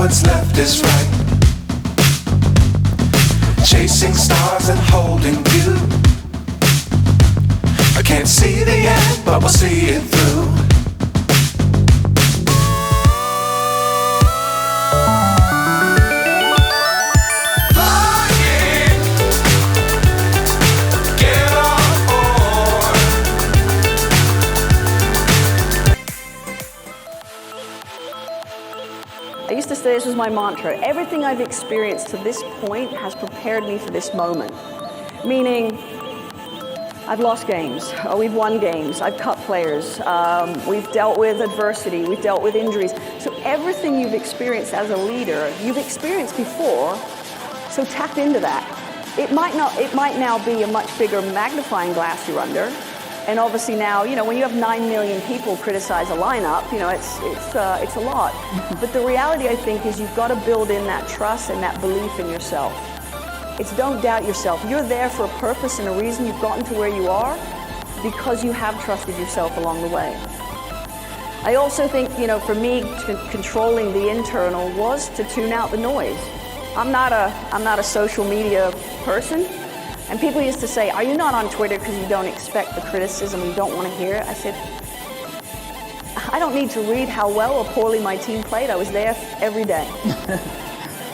what's left is right. Chasing stars and holding you. I can't see the end, but we'll see it through. I used to say this was my mantra. Everything I've experienced to this point has prepared me for this moment. Meaning, I've lost games, we've won games, I've cut players, we've dealt with adversity, we've dealt with injuries. So everything you've experienced as a leader, you've experienced before, so tap into that. It might now be a much bigger magnifying glass you're under. And obviously now, when you have 9 million people criticize a lineup, it's a lot. But the reality, I think, is you've got to build in that trust and that belief in yourself. It's don't doubt yourself. You're there for a purpose and a reason. You've gotten to where you are because you have trusted yourself along the way. I also think, for me, controlling the internal was to tune out the noise. I'm not a social media person. And people used to say, are you not on Twitter because you don't expect the criticism, you don't want to hear it? I said, I don't need to read how well or poorly my team played. I was there every day.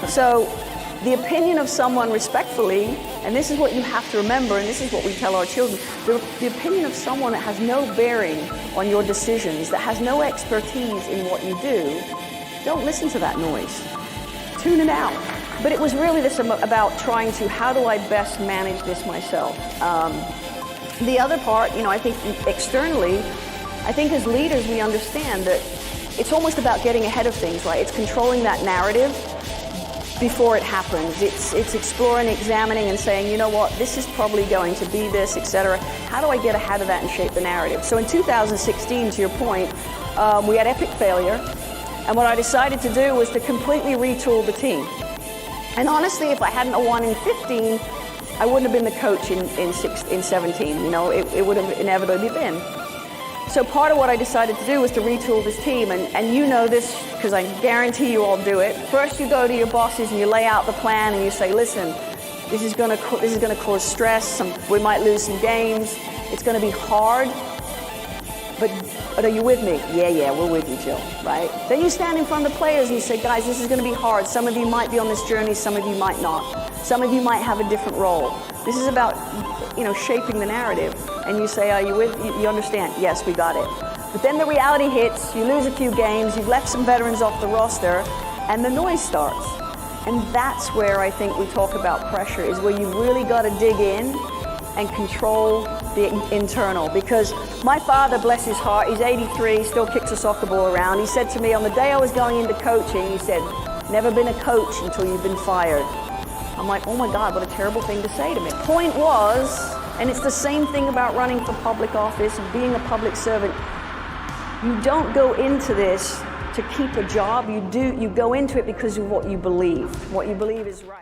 So the opinion of someone respectfully, and this is what you have to remember, and this is what we tell our children, the opinion of someone that has no bearing on your decisions, that has no expertise in what you do, don't listen to that noise. Tune it out. But it was really this about trying to, how do I best manage this myself? The other part, I think externally, I think as leaders we understand that it's almost about getting ahead of things, right? It's controlling that narrative before it happens. It's exploring, examining, and saying, you know what, this is probably going to be this, etc. How do I get ahead of that and shape the narrative? So in 2016, to your point, we had epic failure, and what I decided to do was to completely retool the team. And honestly, if I hadn't won in 15, I wouldn't have been the coach in 17. It would have inevitably been. So part of what I decided to do was to retool this team, and you know this because I guarantee you all do it. First, you go to your bosses and you lay out the plan and you say, listen, this is going to cause stress. We might lose some games. It's going to be hard. But are you with me? Yeah, we're with you, Jill, right? Then you stand in front of the players and you say, guys, this is going to be hard. Some of you might be on this journey, some of you might not. Some of you might have a different role. This is about, shaping the narrative. And you say, are you with, you understand? Yes, we got it. But then the reality hits, you lose a few games, you've left some veterans off the roster, and the noise starts. And that's where I think we talk about pressure, is where you really got to dig in and control the internal. Because my father, bless his heart, he's 83, still kicks a soccer ball around. He said to me on the day I was going into coaching, he said, never been a coach until you've been fired. I'm like, oh my God, what a terrible thing to say to me. Point was, and it's the same thing about running for public office and being a public servant, you don't go into this to keep a job, you go into it because of what you believe. What you believe is right.